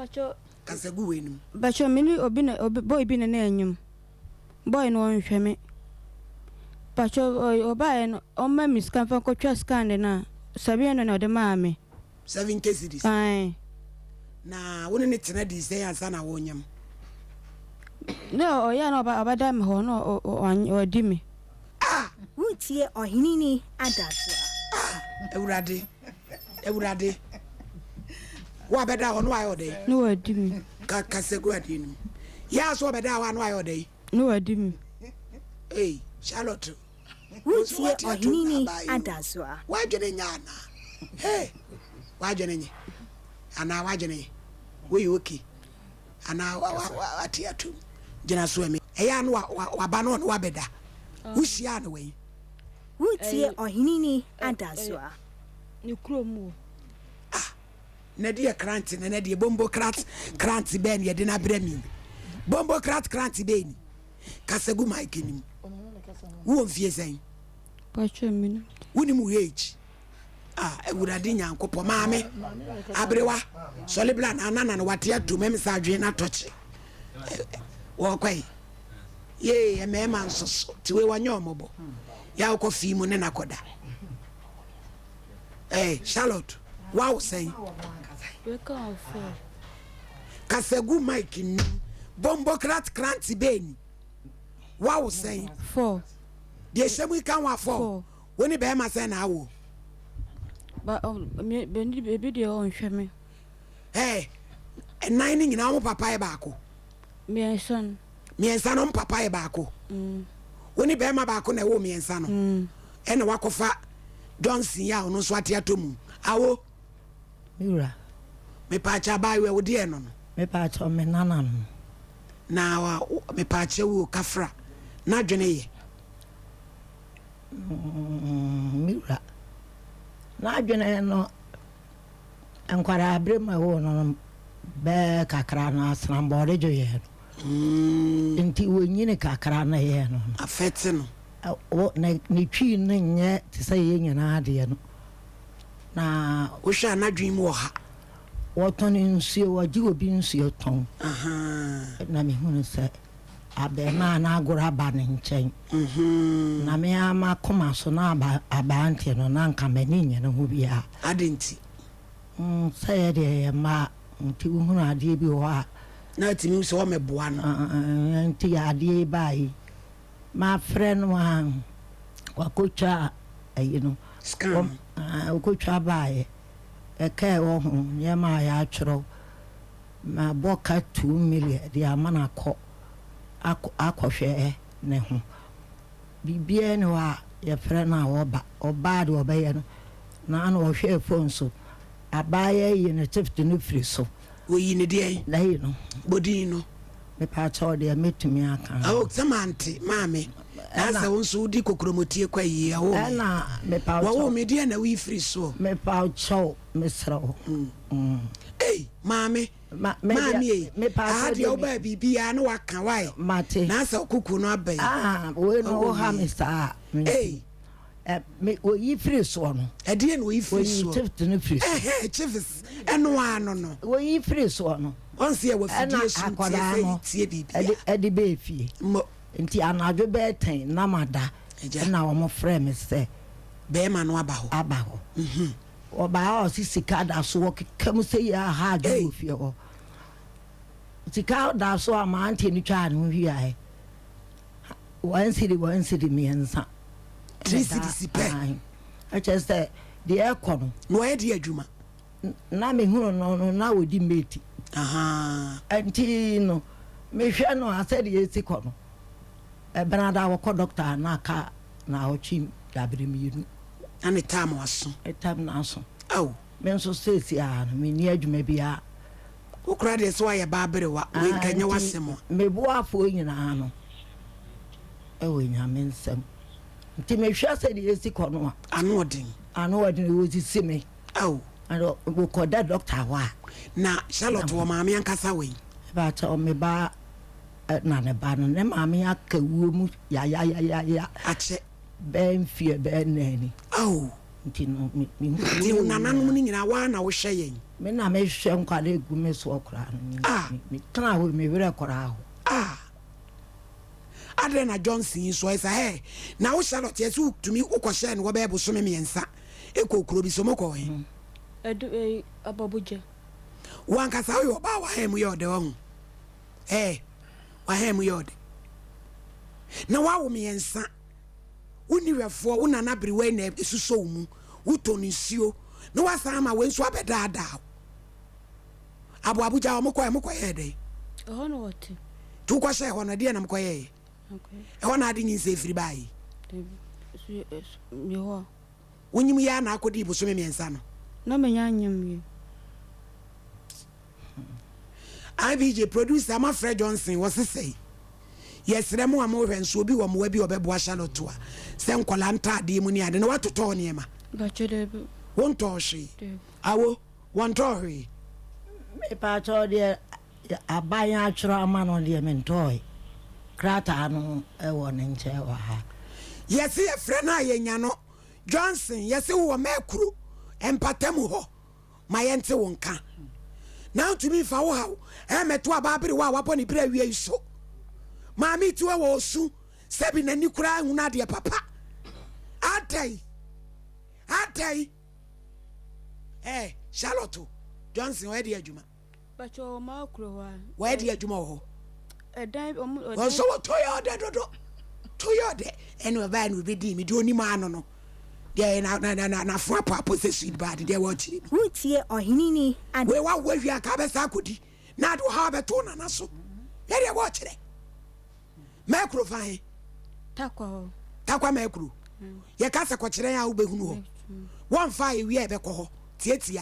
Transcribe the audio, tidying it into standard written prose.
Bacho Kasegu wenim. Bacho mini boy bi na enyum. Boy no nhwe me. Bacho obae no o ma mi scan fa ko twa scan na. Sabi no na de ma me. 7 cases. Ai. Na woni ne tena di say ansa na wonyam. No, ya no abada me ho no o di me. Wutie ohinini adaso. Ewurade. Wa beda ho no ayo dey. No wa di me. Kasegu ade ni. Ya so beda wa no ayo dey. No wa di me. Hey, Charlotte. Wutie ohinini adaso. Wa dwene nyana. Hey. Wa dwene nye. Ana wa dwene. We okay. Ana wa atiatu. Jena so emi. Eya no wa ba no wa beda. Wuhia no we. Wutie ohinini adaso. Ni kromu. Na die krant na die bombo krant ben ye de na brami. Bombo krant ben. Kasegu mike nim. Wo mfie sen. Bacho mini. Woni mu age. Ewurade nyankopɔ maame. Abrewa. Solibla na nana wate atu mem sa adwe na toche. Wo kwai. Ye emema nsoso. Tiwe wanye omobo. Ya uko fi mu ne nakoda. Charlotte. Wow say. We can afford. Kasegu mike ni. Bombo krant beni. Wow say. 4. The shemu kan wa 4. Woni be ma say na awo. Ba me be de on hwe me. Nine nyina mo papa e baako. Miensan No papa e baako. Woni be ma baako na wo miensa no. Na wakofa Johnson ya ono so ate atomu. Awo. Mira. Me pa cha bai we wo de no no. Me pa cha me nana no. Na wa me pa cha wo kafra. Na dwene ye. Mira. Na dwene no enkwara abrema wo no be kakra na asnambode joye. Nti wonyine kakra na ye no. Afete no. O na ni twi ne nye te say ye nyina ade no. Na wo hwa na dwem wo ha. Wo ton nsuo wo gi obi nsuo ton. Na me hunu se abe ma na agora ba ne nchen. Na me ama koma so na aba ante no na nka mani nye no ho bia. Adenti. Say de ma nti wo hunu ade bi wo a na timi so me boa no. Nti ade bai. Ma friend one wakocha ayino scam wakocha bae eke wo hu ye ma ya atworo ma boka 2 million dia mana akohwe ne ho bibie ne wa ye friend na oba de obaye no na na wo hwe phone so abaye yi ne tift no free so wo yi ne die na yi no bodi no me pa cho de metumi aka samante maame na sa wonso di kokromotie kwa yi awo na me pa cho wo me die na wi free so me pa cho me sro maame me pa cho oba bibia na waka wai na sa kuku no abai we no ha me sa me o yi free so no die no yi free so chief no free chiefs eno ano no wo yi free so no once ya wafidie so tie bibia edi be fie nti anadwo be ten na mada na wo mo frɛ me sɛ be ma no aba ho oba o sika da so wo kekam sɛ ya ha adwo fie ho sika da so ama ante ni twa no wi ai one city miensa 3 cities pe I just say the aircon no e di adwuma na me hunu no na wodi meti anti no me hwe no asede yesi kɔ no benada wo kɔ doctor na ka na ochi dabere mienu ane tam waso etam na aso me nso sesi a me ni adwuma bia wo kra de so ya ba bere wa we kanya wasemo me bo afo nyina no wo nya me nsem nti me hwe asede yesi kɔ no ano odin wo si me ando wo kɔ da doctor wa na Charlotte wo maame ankasa we ba ta o me ba na ne ba no ne maame aka wuo mu ya ache ben fie ben nani nti no me ti nananom ni nyina wa na wo hwe yen me na me hwe nkwale egu me so okra no me tana ho me were kora ho Adrena Johnson so isa he na wo Charlotte yesu tumi ukɔhye no wo be bo so me miensa ekokuro bi so mokɔ he ababuja wankasa wo ba wa he mu yode wo wa he mu yode na wa wo miensa uniwefo wo nana bere we na esuso mu wuto nsuo na wasa ma we nso abedaadaa abo abuja wo mokɔ he de ho no what tu kɔhye ho no de na mokɔ he okay na adi nyi se free bai me ho wonyim ya na akodi bo so me miensa no na menya nyam IBJ producer ma Fred Johnson was say yes remo am wo hwenso obi wo mo wa bi obebo Charlotte a se nkola nta ade mu ni ade na watoto ne ma ba chede won to hwe awo won to hwe me pa to de abanya atworo ama no de me ntoi krata no e wo ne nche wa ha yes e frɛ na ye nya no Johnson yes wo makuru empatemu ho ma yente wonka now to me fa wo ha e meto ababere wa wapo ni bra wi so maami tuwa wo su sebi na ni kura huna de papa atai Charlotte Johnson we de adwuma bacho makuru we de adwuma ho edan so what toyo de dodo toyo de ene ba no be di mi do ni ma no no de na fo papa se sweet bad de wo chi Wutie ohinini adaso. we wa hwi aka be sa kodi na do ha be to na so ye de wo chire makro fine takwa makro ye ka se ko chire ya wo behunu ho won fa ye wi e be ko ho tietia